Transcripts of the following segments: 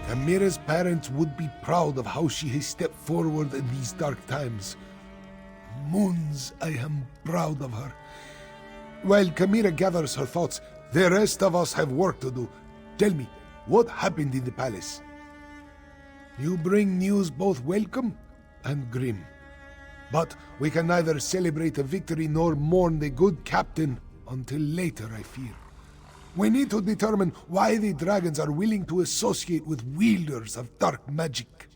Amira's parents would be proud of how she has stepped forward in these dark times. Moons, I am proud of her. While Kamira gathers her thoughts, the rest of us have work to do. Tell me, what happened in the palace? You bring news both welcome and grim. But we can neither celebrate a victory nor mourn the good captain until later, I fear. We need to determine why the dragons are willing to associate with wielders of dark magic.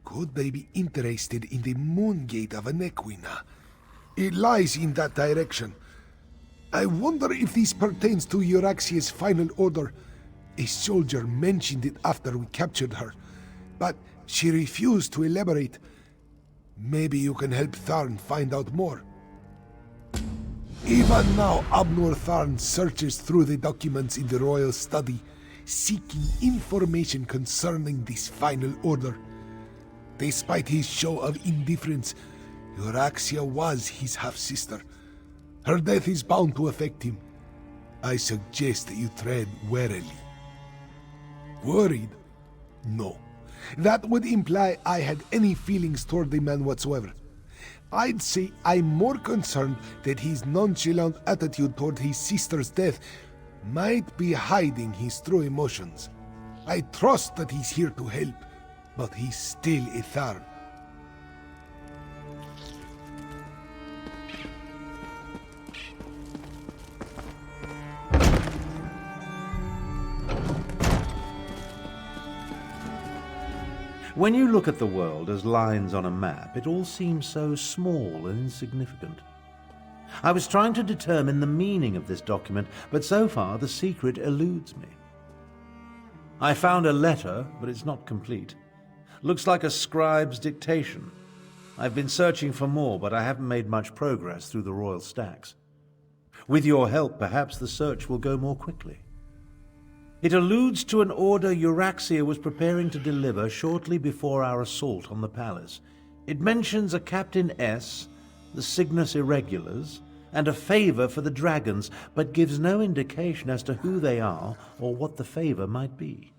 Could they be interested in the moon gate of Anequina? It lies in that direction. I wonder if this pertains to Euraxia's final order. A soldier mentioned it after we captured her, but she refused to elaborate. Maybe you can help Tharn find out more. Even now, Abnor Tharn searches through the documents in the royal study, seeking information concerning this final order. Despite his show of indifference, Euraxia was his half-sister. Her death is bound to affect him. I suggest that you tread warily. Worried? No. That would imply I had any feelings toward the man whatsoever. I'd say I'm more concerned that his nonchalant attitude toward his sister's death might be hiding his true emotions. I trust that he's here to help, but he's still a Tharn. When you look at the world as lines on a map, it all seems so small and insignificant. I was trying to determine the meaning of this document, but so far the secret eludes me. I found a letter, but it's not complete. Looks like a scribe's dictation. I've been searching for more, but I haven't made much progress through the royal stacks. With your help, perhaps the search will go more quickly. It alludes to an order Euraxia was preparing to deliver shortly before our assault on the palace. It mentions a Captain S, the Cygnus Irregulars, and a favor for the dragons, but gives no indication as to who they are or what the favor might be.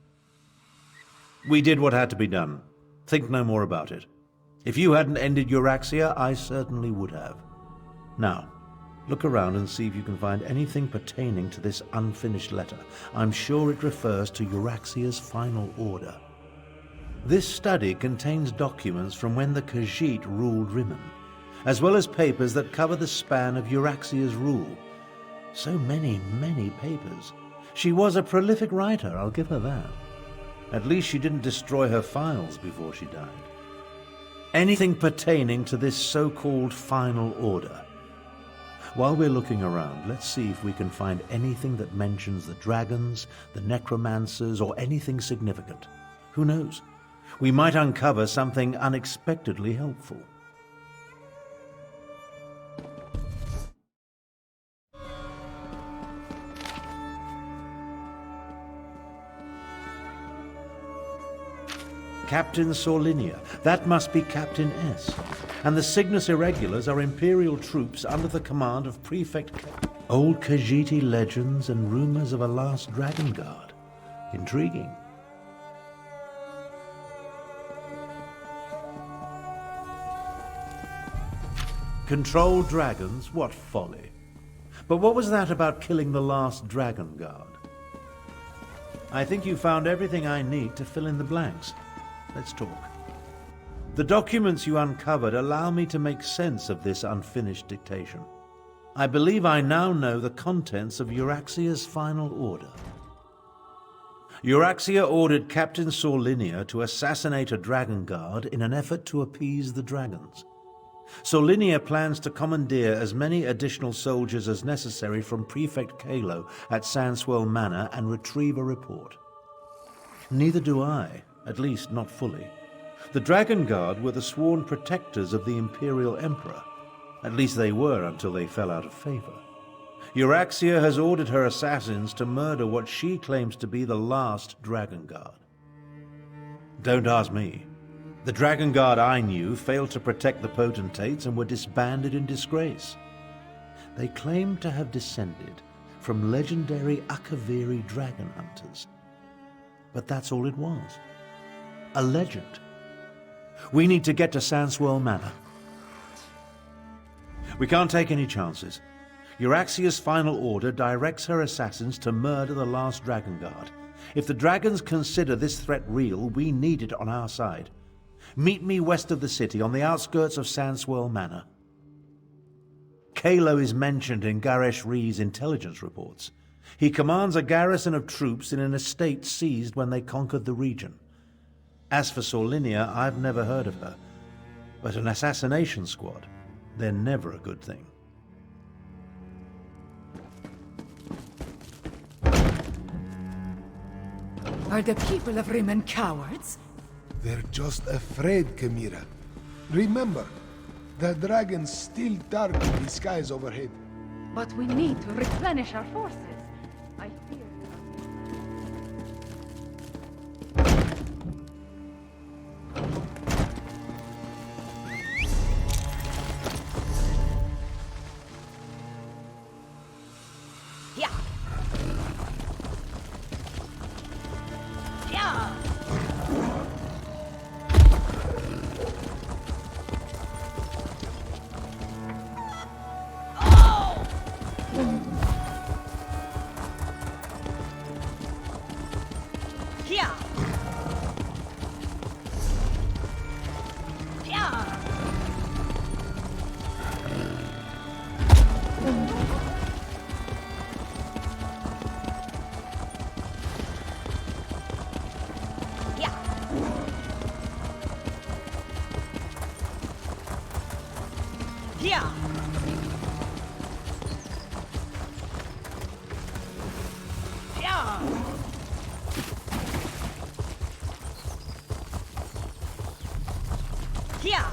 We did what had to be done. Think no more about it. If you hadn't ended Euraxia, I certainly would have. Now, look around and see if you can find anything pertaining to this unfinished letter. I'm sure it refers to Euraxia's final order. This study contains documents from when the Khajiit ruled Rimmon, as well as papers that cover the span of Euraxia's rule. So many papers. She was a prolific writer, I'll give her that. At least she didn't destroy her files before she died. Anything pertaining to this so-called final order. While we're looking around, let's see if we can find anything that mentions the dragons, the necromancers, or anything significant. Who knows? We might uncover something unexpectedly helpful. Captain Sorlinia. That must be Captain S. And the Cygnus Irregulars are Imperial troops under the command of Prefect... Old Khajiiti legends and rumors of a last dragon guard. Intriguing. Controlled dragons? What folly. But what was that about killing the last dragon guard? I think you found everything I need to fill in the blanks. Let's talk. The documents you uncovered allow me to make sense of this unfinished dictation. I believe I now know the contents of Euraxia's final order. Euraxia ordered Captain Sorlinia to assassinate a dragon guard in an effort to appease the dragons. Sorlinia plans to commandeer as many additional soldiers as necessary from Prefect Kalo at Sandswell Manor and retrieve a report. Neither do I. At least, not fully. The Dragon Guard were the sworn protectors of the Imperial Emperor. At least they were until they fell out of favor. Euraxia has ordered her assassins to murder what she claims to be the last Dragon Guard. Don't ask me. The Dragon Guard I knew failed to protect the potentates and were disbanded in disgrace. They claimed to have descended from legendary Akaviri dragon hunters. but that's all it was. A legend. We need to get to Elsweyr Manor. We can't take any chances. Euraxia's final order directs her assassins to murder the last Dragon Guard. If the dragons consider this threat real, we need it on our side. Meet me west of the city, on the outskirts of Elsweyr Manor. Kalo is mentioned in Garesh Rhee's intelligence reports. He commands a garrison of troops in an estate seized when they conquered the region. As for Solinia, I've never heard of her. But an assassination squad, they're never a good thing. Are the people of Rimmon cowards? They're just afraid, Kemira. Remember, the dragons still darken the skies overhead. But we need to replenish our forces. I fear. Yeah. Yeah. Yeah. Yeah. Yeah. Yeah.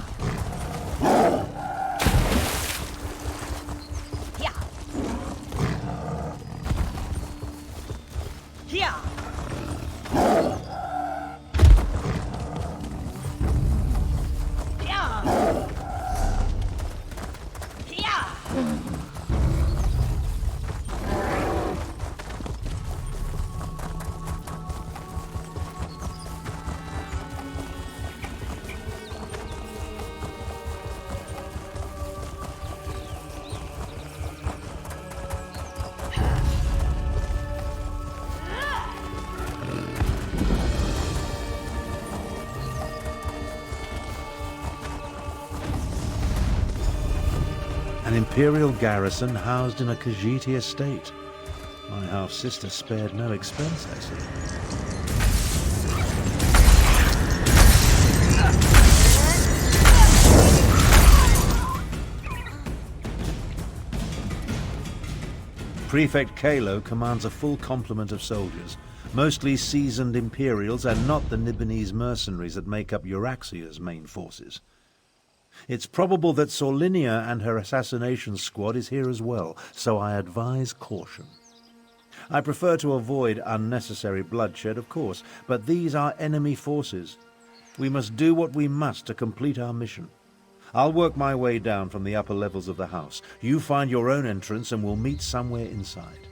Yeah. Yeah. Yeah. An imperial garrison housed in a Khajiiti estate. My half-sister spared no expense, I see. Prefect Kalo commands a full complement of soldiers, mostly seasoned Imperials and not the Nibonese mercenaries that make up Euraxia's main forces. It's probable that Solinia and her assassination squad is here as well, so I advise caution. I prefer to avoid unnecessary bloodshed, of course, but these are enemy forces. We must do what we must to complete our mission. I'll work my way down from the upper levels of the house. You find your own entrance and we'll meet somewhere inside.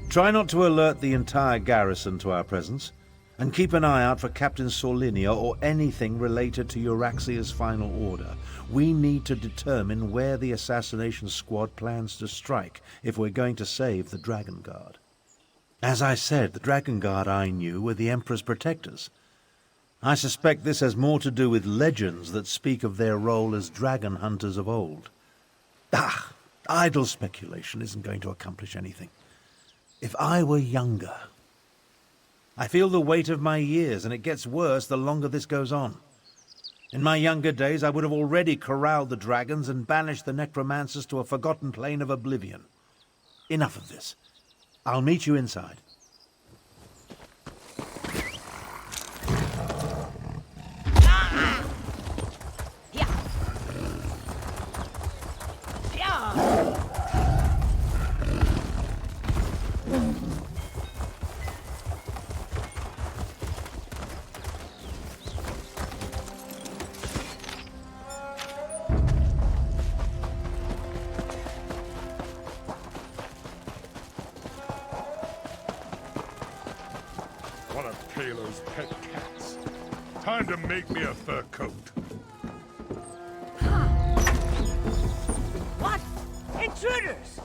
Try not to alert the entire garrison to our presence, and keep an eye out for Captain Solinia or anything related to Euraxia's final order. We need to determine where the assassination squad plans to strike if we're going to save the Dragon Guard. As I said, the Dragon Guard I knew were the Emperor's protectors. I suspect this has more to do with legends that speak of their role as dragon hunters of old. Idle speculation isn't going to accomplish anything. If I were younger... I feel the weight of my years, and it gets worse the longer this goes on. In my younger days, I would have already corralled the dragons and banished the necromancers to a forgotten plane of oblivion. Enough of this. I'll meet you inside. One of Kalo's pet cats. Time to make me a fur coat. What? Intruders!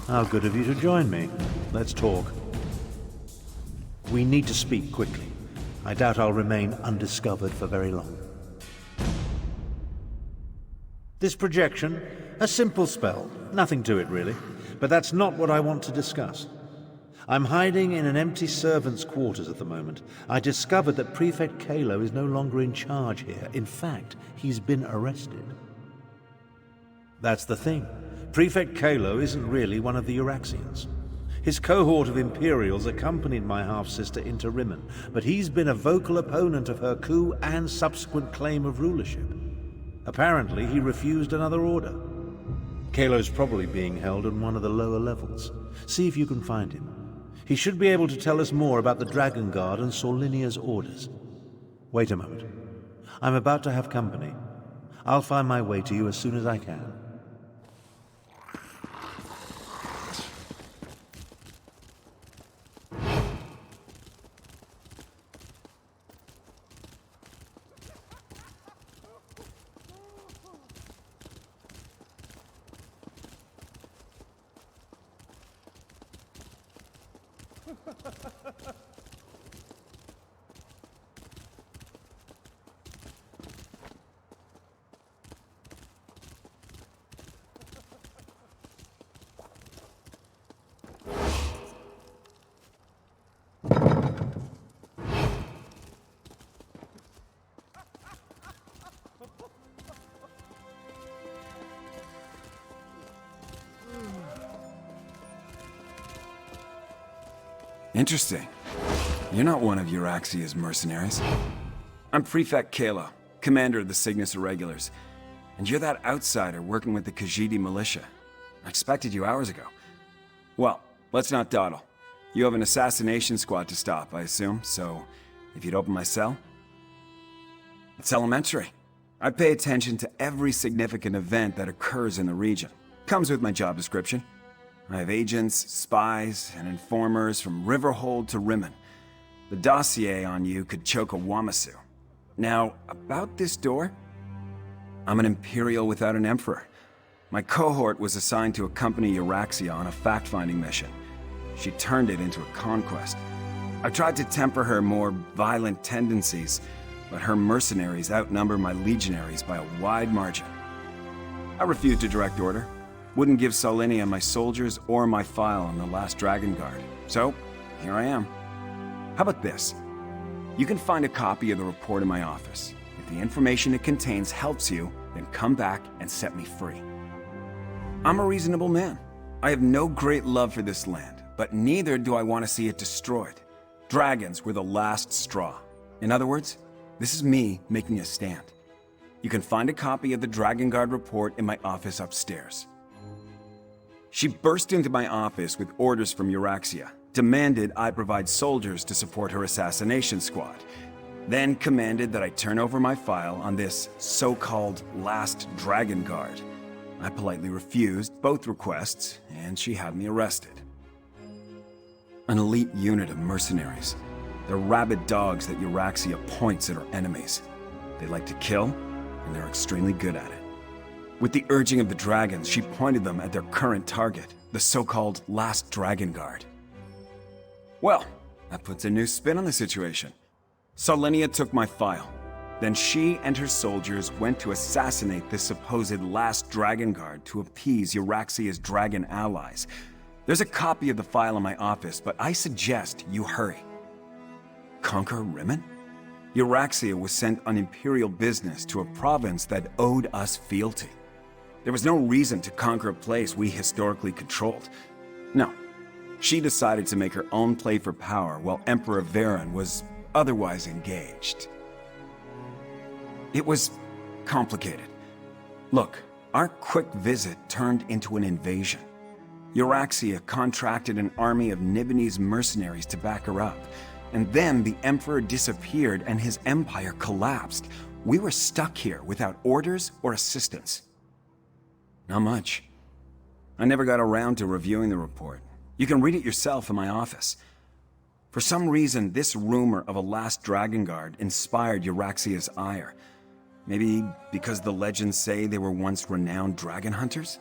How good of you to join me. Let's talk. We need to speak quickly. I doubt I'll remain undiscovered for very long. This projection, a simple spell. Nothing to it, really. But that's not what I want to discuss. I'm hiding in an empty servant's quarters at the moment. I discovered that Prefect Kalo is no longer in charge here. In fact, he's been arrested. That's the thing. Prefect Kalo isn't really one of the Euraxians. His cohort of Imperials accompanied my half-sister into Rimmon, but he's been a vocal opponent of her coup and subsequent claim of rulership. Apparently, he refused another order. Kalo's probably being held on one of the lower levels. See if you can find him. He should be able to tell us more about the Dragon Guard and Solinia's orders. Wait a moment. I'm about to have company. I'll find my way to you as soon as I can. Interesting. You're not one of Euraxia's mercenaries. I'm Prefect Kalo, commander of the Cygnus Irregulars. And you're that outsider working with the Khajiit militia. I expected you hours ago. Well, let's not dawdle. You have an assassination squad to stop, I assume, so if you'd open my cell? It's elementary. I pay attention to every significant event that occurs in the region. Comes with my job description. I have agents, spies, and informers from Riverhold to Rimmon. The dossier on you could choke a Wamasu. Now, about this door? I'm an Imperial without an Emperor. My cohort was assigned to accompany Euraxia on a fact-finding mission. She turned it into a conquest. I tried to temper her more violent tendencies, but her mercenaries outnumber my legionaries by a wide margin. I refused a direct order. Wouldn't give Solinia my soldiers or my file on the last Dragon Guard. So, here I am. How about this? You can find a copy of the report in my office. If the information it contains helps you, then come back and set me free. I'm a reasonable man. I have no great love for this land, but neither do I want to see it destroyed. Dragons were the last straw. In other words, this is me making a stand. You can find a copy of the Dragon Guard report in my office upstairs. She burst into my office with orders from Euraxia, demanded I provide soldiers to support her assassination squad, then commanded that I turn over my file on this so-called last Dragon Guard. I politely refused both requests, and she had me arrested. An elite unit of mercenaries. They're rabid dogs that Euraxia points at her enemies. They like to kill, and they're extremely good at it. With the urging of the dragons, she pointed them at their current target, the so-called last Dragon Guard. Well, that puts a new spin on the situation. Solinia took my file. Then she and her soldiers went to assassinate this supposed last Dragon Guard to appease Euraxia's dragon allies. There's a copy of the file in my office, but I suggest you hurry. Conquer Rimmon? Euraxia was sent on imperial business to a province that owed us fealty. There was no reason to conquer a place we historically controlled. No, she decided to make her own play for power while Emperor Varen was otherwise engaged. It was complicated. Look, our quick visit turned into an invasion. Euraxia contracted an army of Nibonese mercenaries to back her up. And then the Emperor disappeared and his empire collapsed. We were stuck here without orders or assistance. Not much. I never got around to reviewing the report. You can read it yourself in my office. For some reason, this rumor of a last Dragon Guard inspired Euraxia's ire. Maybe because the legends say they were once renowned dragon hunters?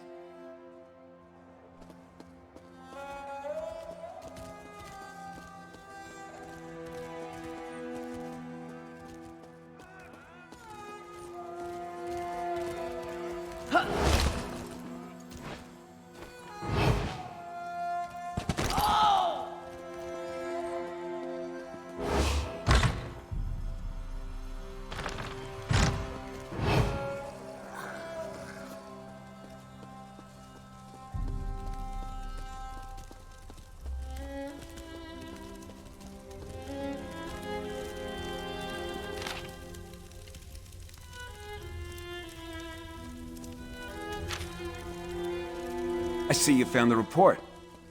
I see you found the report.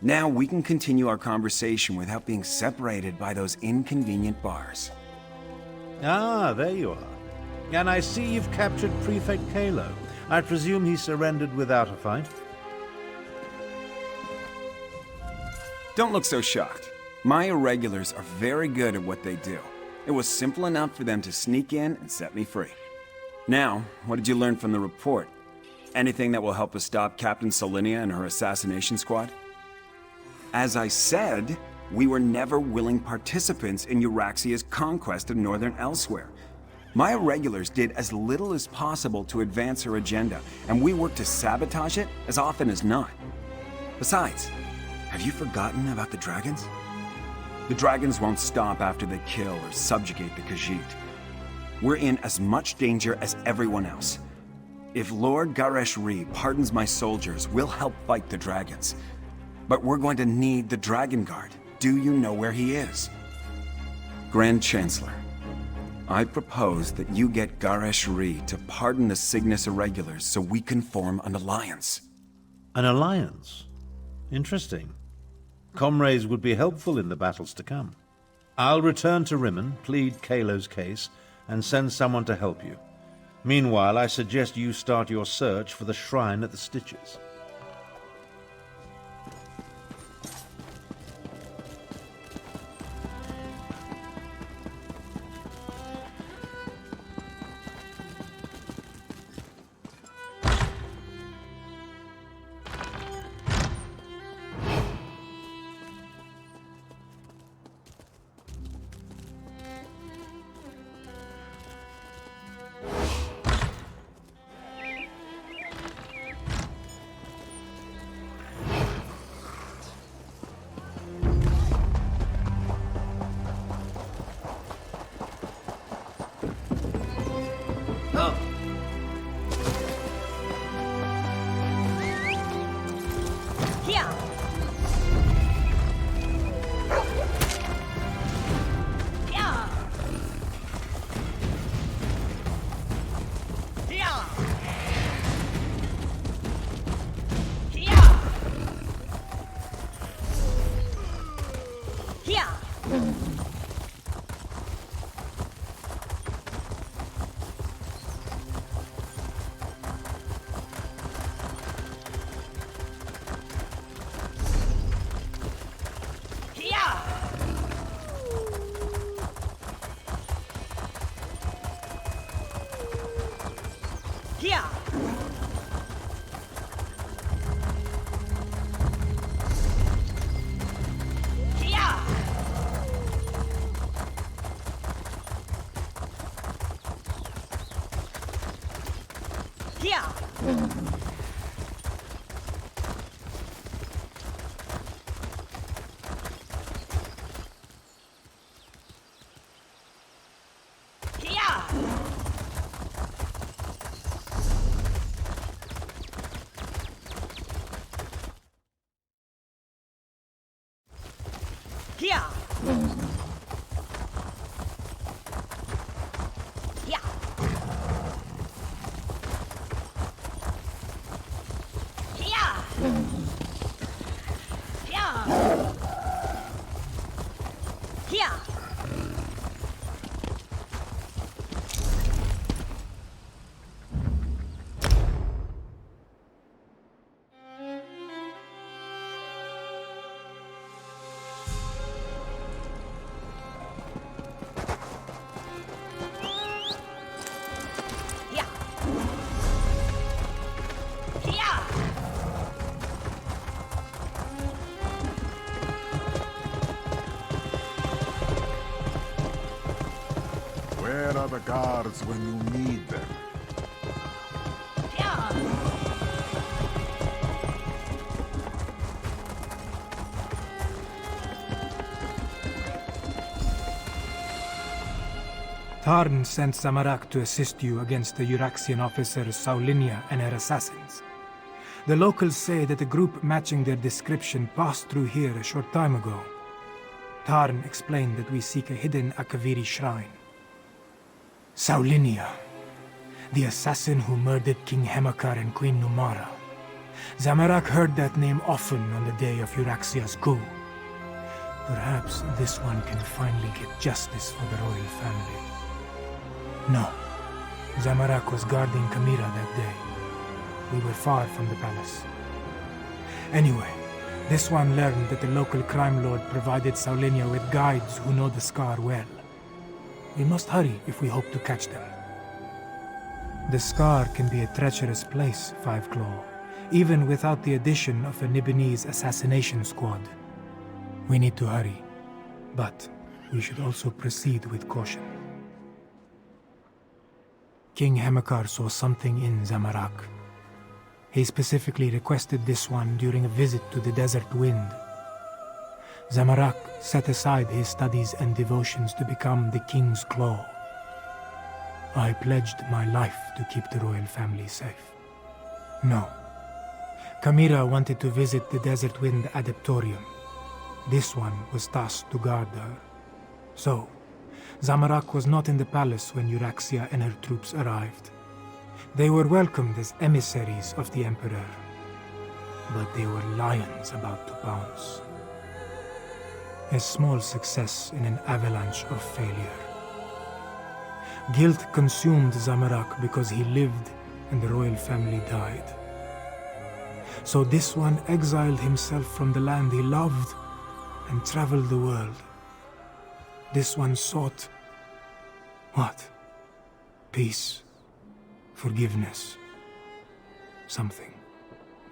Now we can continue our conversation without being separated by those inconvenient bars. Ah, there you are. And I see you've captured Prefect Kalo. I presume he surrendered without a fight? Don't look so shocked. My irregulars are very good at what they do. It was simple enough for them to sneak in and set me free. Now, what did you learn from the report? Anything that will help us stop Captain Solinia and her assassination squad? As I said, we were never willing participants in Euraxia's conquest of northern Elsweyr. My irregulars did as little as possible to advance her agenda, and we worked to sabotage it as often as not. Besides, have you forgotten about the dragons? The dragons won't stop after they kill or subjugate the Khajiit. We're in as much danger as everyone else. If Lord Garesh-Ri pardons my soldiers, we'll help fight the dragons. But we're going to need the Dragon Guard. Do you know where he is? Grand Chancellor, I propose that you get Garesh-Ri to pardon the Cygnus Irregulars so we can form an alliance. An alliance? Interesting. Comrades would be helpful in the battles to come. I'll return to Rimmen, plead Kalo's case, and send someone to help you. Meanwhile, I suggest you start your search for the shrine at the Stitches. Here! Where are the guards when you need them? Tarn sent Samarak to assist you against the Euraxian officers Saulinia and her assassins. The locals say that a group matching their description passed through here a short time ago. Tarn explained that we seek a hidden Akaviri shrine. Saulinia, the assassin who murdered King Hemakar and Queen Numara. Samarak heard that name often on the day of Euraxia's coup. Perhaps this one can finally get justice for the royal family. No, Samarak was guarding Kamira that day. We were far from the palace. Anyway, this one learned that the local crime lord provided Saulinia with guides who know the Scar well. We must hurry if we hope to catch them. The Scar can be a treacherous place, Five Claw, even without the addition of a Nibinese assassination squad. We need to hurry, but we should also proceed with caution. King Hemakar saw something in Samarak. He specifically requested this one during a visit to the Desert Wind. Samarak set aside his studies and devotions to become the King's Claw. I pledged my life to keep the royal family safe. No. Kamira wanted to visit the Desert Wind Adeptorium. This one was tasked to guard her. So, Samarak was not in the palace when Euraxia and her troops arrived. They were welcomed as emissaries of the Emperor, but they were lions about to pounce. A small success in an avalanche of failure. Guilt consumed Samarak because he lived and the royal family died. So this one exiled himself from the land he loved and traveled the world. This one sought what? Peace, forgiveness, something.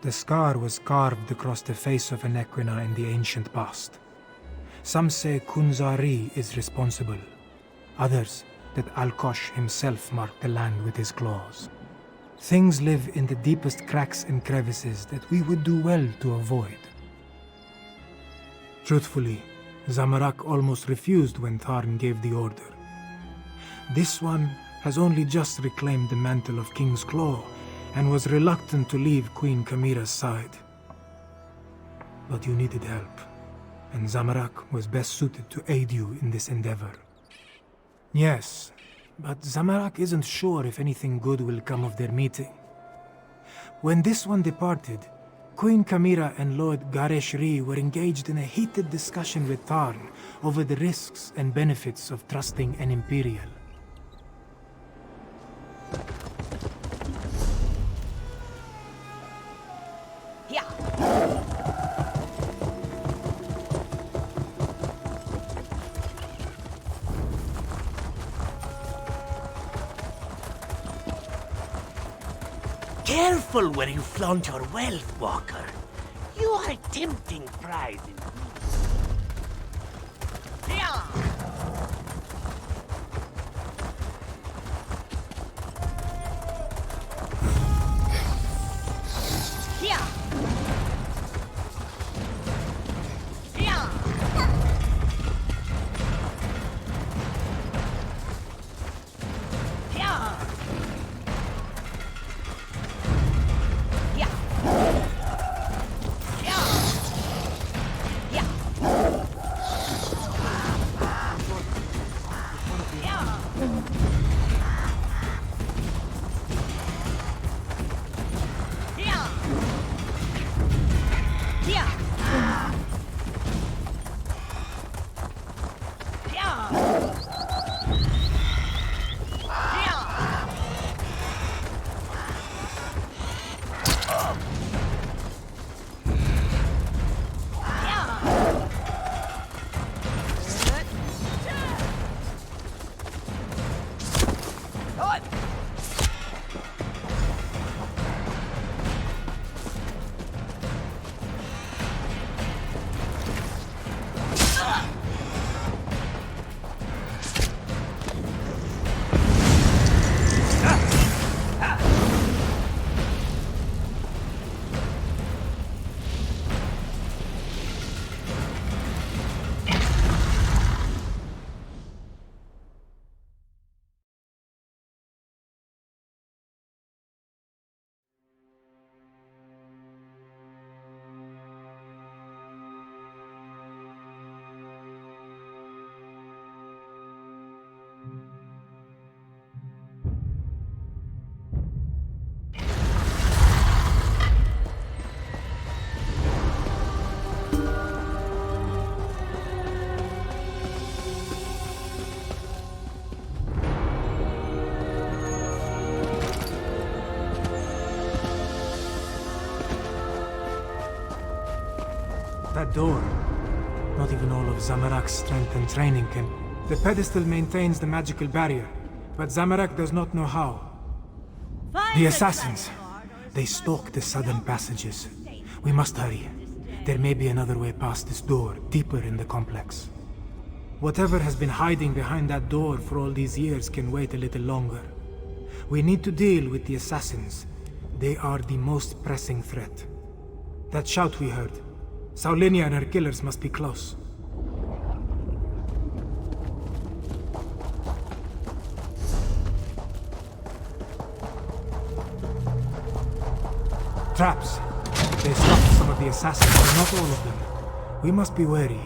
The scar was carved across the face of an Equina in the ancient past. Some say Kunzari is responsible, others that Alkosh himself marked the land with his claws. Things live in the deepest cracks and crevices that we would do well to avoid. Truthfully, Samarak almost refused when Tharn gave the order. This one has only just reclaimed the mantle of King's Claw and was reluctant to leave Queen Kamira's side. But you needed help, and Samarak was best suited to aid you in this endeavor. Yes, but Samarak isn't sure if anything good will come of their meeting. When this one departed, Queen Kamira and Lord Garesh Ri were engaged in a heated discussion with Tharn over the risks and benefits of trusting an Imperial. Careful where you flaunt your wealth, Walker. You are a tempting prize indeed. Yeah. Yeah. Yeah. Yeah. door. Not even all of Zamorak's strength and training can... The pedestal maintains the magical barrier, but Zamorak does not know how. The assassins! They stalk the southern passages. We must hurry. There may be another way past this door, deeper in the complex. Whatever has been hiding behind that door for all these years can wait a little longer. We need to deal with the assassins. They are the most pressing threat. That shout we heard. Saulinia and her killers must be close. Traps. They stopped some of the assassins, but not all of them. We must be wary.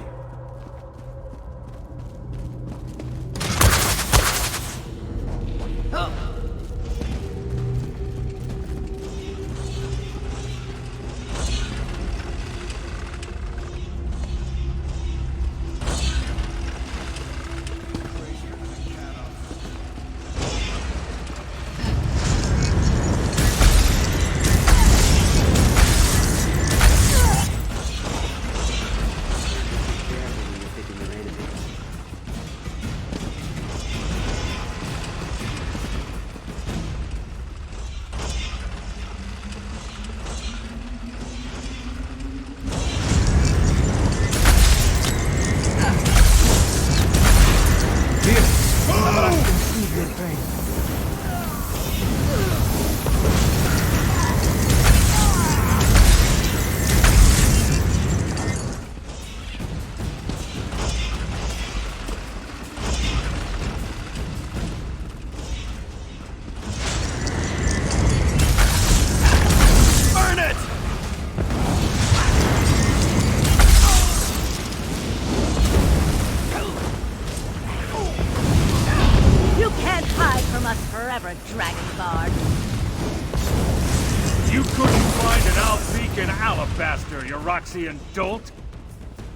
You couldn't find an Albeacon alabaster, you Roxian dolt!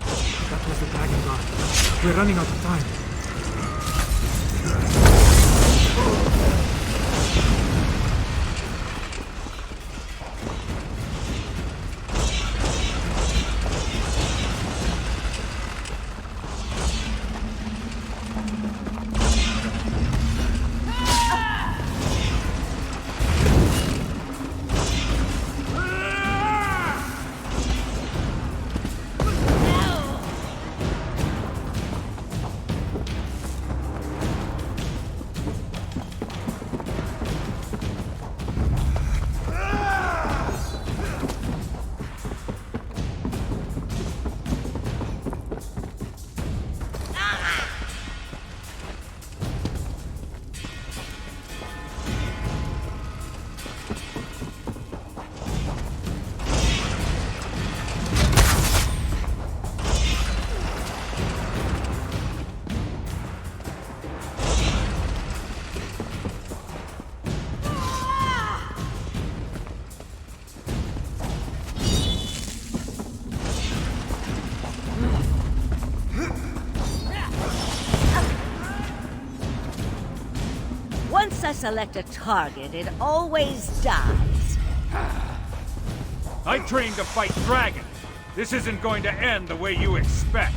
That was the Dragon Guard. We're running out of time. Once I select a target, it always dies. I trained to fight dragons. This isn't going to end the way you expect.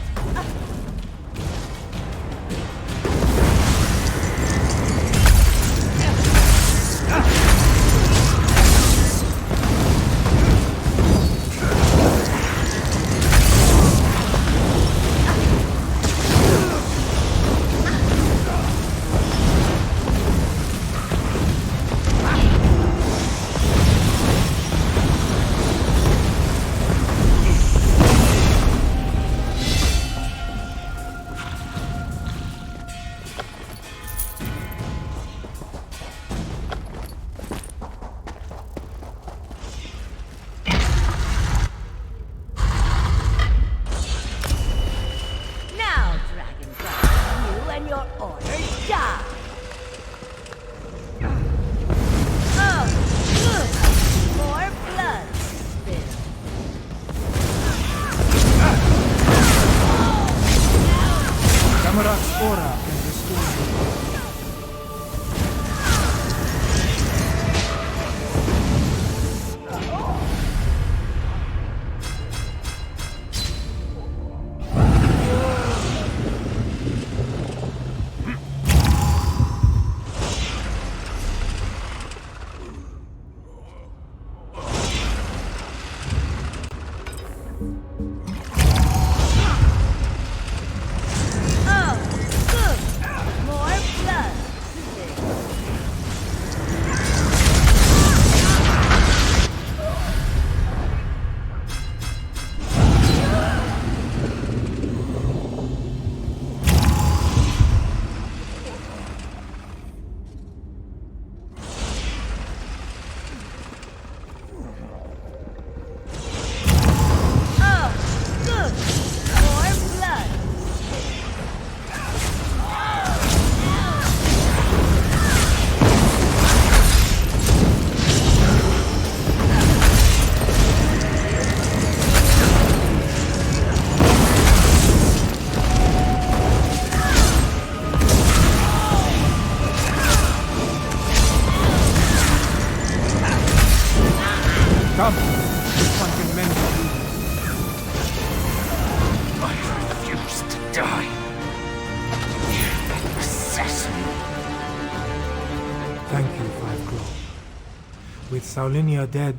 With Saulinia dead,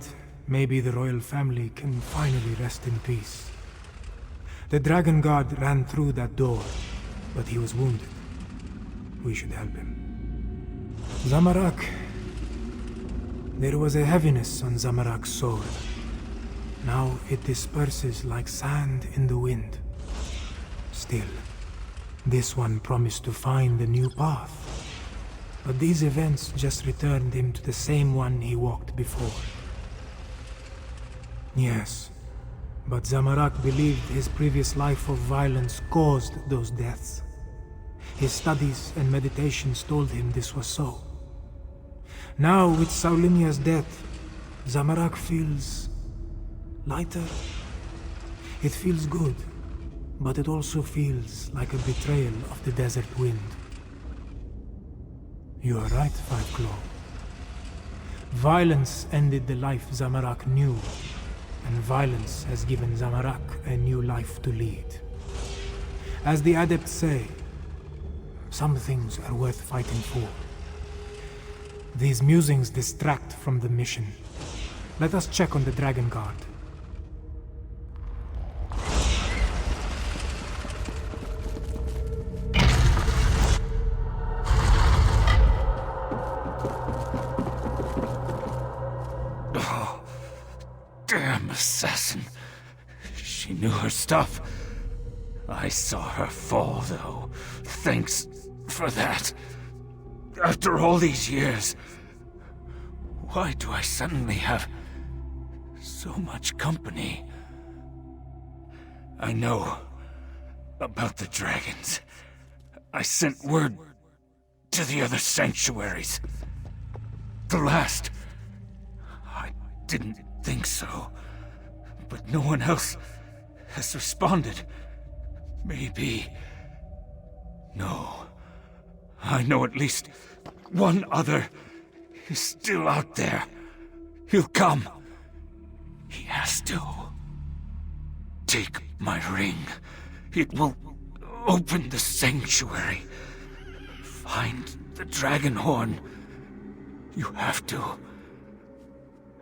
maybe the royal family can finally rest in peace. The Dragon Guard ran through that door, but he was wounded. We should help him. Zamarak. There was a heaviness on Zamarak's soul. Now it disperses like sand in the wind. Still, this one promised to find a new path. But these events just returned him to the same one he walked before. Yes, but Zamarak believed his previous life of violence caused those deaths. His studies and meditations told him this was so. Now, with Saulinia's death, Zamarak feels lighter. It feels good, but it also feels like a betrayal of the desert wind. You are right, Five Claw. Violence ended the life Zamarak knew, and violence has given Zamarak a new life to lead. As the adepts say, some things are worth fighting for. These musings distract from the mission. Let us check on the Dragon Guard. Damn assassin. She knew her stuff. I saw her fall, though. Thanks for that. After all these years, why do I suddenly have so much company? I know about the dragons. I sent word to the other sanctuaries. The last. I didn't think so, but no one else has responded. Maybe. No. I know at least one other is still out there. He'll come. He has to. Take my ring. It will open the sanctuary. Find the dragon horn. You have to.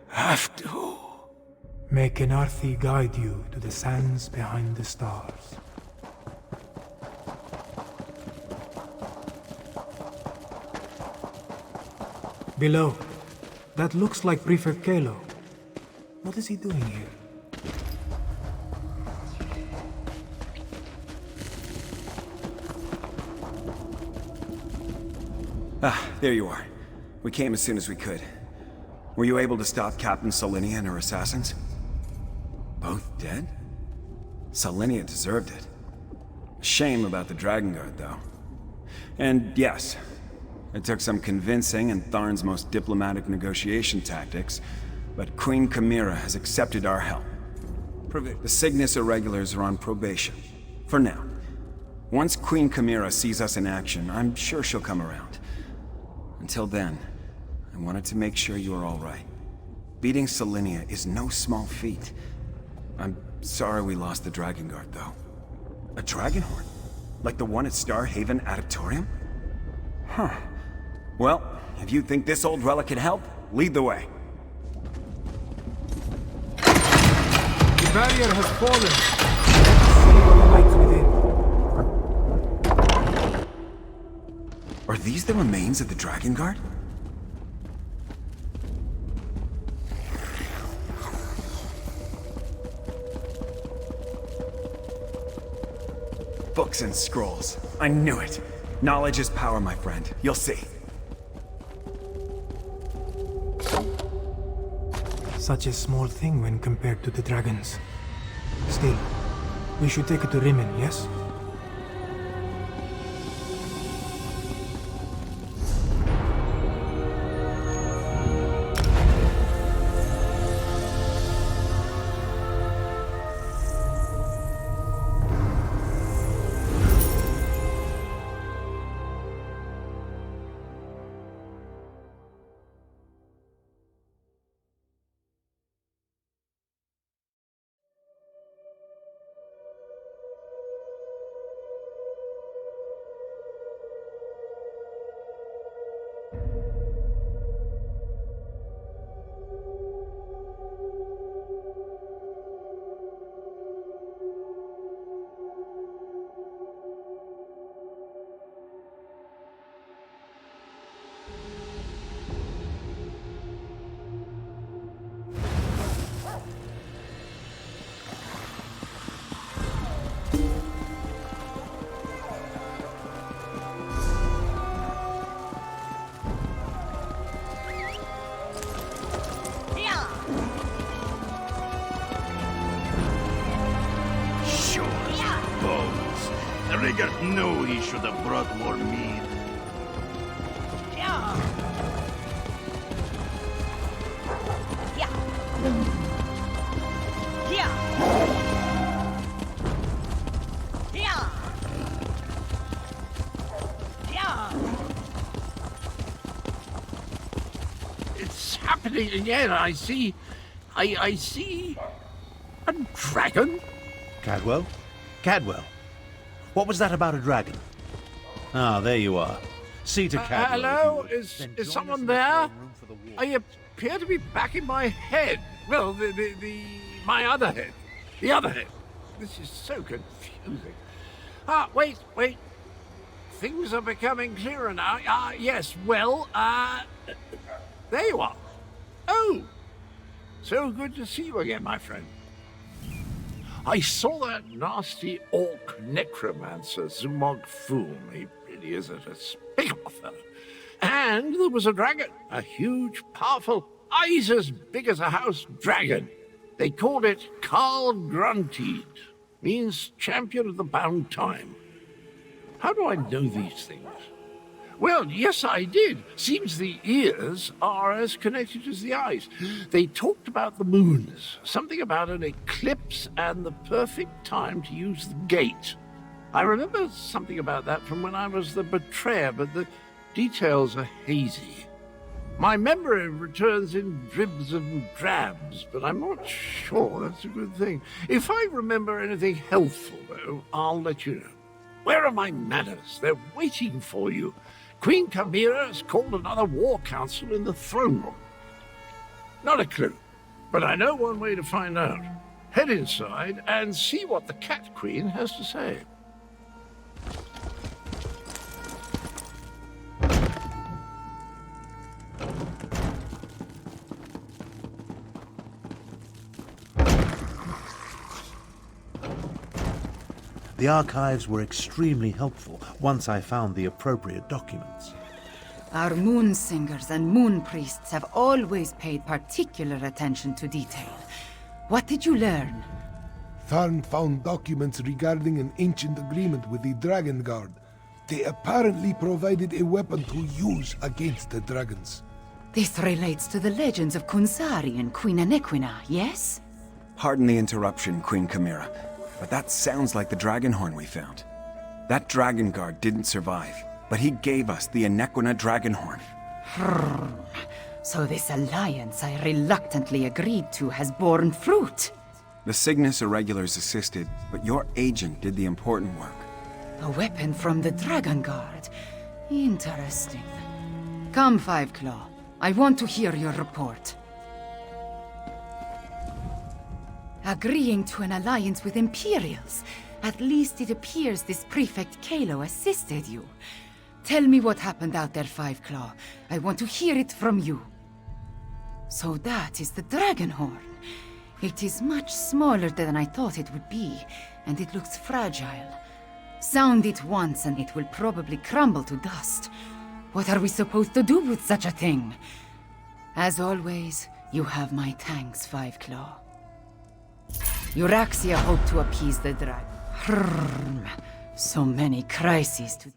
Have to. May Kenarthi guide you to the sands behind the stars. Below. That looks like Prefect Kalo. What is he doing here? Ah, there you are. We came as soon as we could. Were you able to stop Captain Saulinia and her assassins? Both dead? Saulinia deserved it. Shame about the Dragon Guard, though. And yes, it took some convincing and Tharn's most diplomatic negotiation tactics, but Queen Chimera has accepted our help. The Cygnus Irregulars are on probation. For now. Once Queen Chimera sees us in action, I'm sure she'll come around. Until then, I wanted to make sure you are all right. Beating Saulinia is no small feat. I'm sorry we lost the Dragon Guard, though. A dragon horn? Like the one at Star Haven Adeptorium? Huh. Well, if you think this old relic can help, lead the way. The barrier has fallen. Let's see what lies within. Are these the remains of the Dragon Guard? Books and scrolls. I knew it. Knowledge is power, my friend. You'll see. Such a small thing when compared to the dragons. Still, we should take it to Rimmon, yes? The rigger knew he should have brought more mead. Yeah. Yeah. Yeah. Yeah. Yeah. It's happening again. I see a dragon. Cadwell? Cadwell? What was that about a dragon? Ah, there you are. See to Cadwell. Hello? if you would. Is Then join us someone in the there? throne room for the war. I appear to be back in my head. Well, my other head. The other head. This is so confusing. Wait. Things are becoming clearer now. Yes, well, there you are. Oh, so good to see you again, my friend. I saw that nasty orc necromancer, Zumog Foom. He really is a despicable fellow. And there was a dragon, a huge, powerful, eyes as big as a house dragon. They called it Carl Grunted, means champion of the bound time. How do I know these things? Well, yes, I did. Seems the ears are as connected as the eyes. They talked about the moons, something about an eclipse and the perfect time to use the gate. I remember something about that from when I was the betrayer, but the details are hazy. My memory returns in dribs and drabs, but I'm not sure that's a good thing. If I remember anything helpful, though, I'll let you know. Where are my manners? They're waiting for you. Queen Chimera has called another war council in the throne room. Not a clue, but I know one way to find out. Head inside and see what the Cat Queen has to say. The archives were extremely helpful once I found the appropriate documents. Our moon singers and moon priests have always paid particular attention to detail. What did you learn? Tharn found documents regarding an ancient agreement with the Dragon Guard. They apparently provided a weapon to use against the dragons. This relates to the legends of Kunsari and Queen Anequina, yes? Pardon the interruption, Queen Chimera, but that sounds like the dragon horn we found. That dragon guard didn't survive, but he gave us the Anequina dragon horn. So this alliance I reluctantly agreed to has borne fruit. The Cygnus Irregulars assisted, but your agent did the important work. A weapon from the Dragon Guard. Interesting. Come, Five Claw. I want to hear your report. Agreeing to an alliance with Imperials. At least it appears this Prefect Kalo assisted you. Tell me what happened out there, Five Claw. I want to hear it from you. So that is the Dragon Horn. It is much smaller than I thought it would be, and it looks fragile. Sound it once and it will probably crumble to dust. What are we supposed to do with such a thing? As always, you have my thanks, Five Claw. Euraxia hoped to appease the dragon. So many crises to...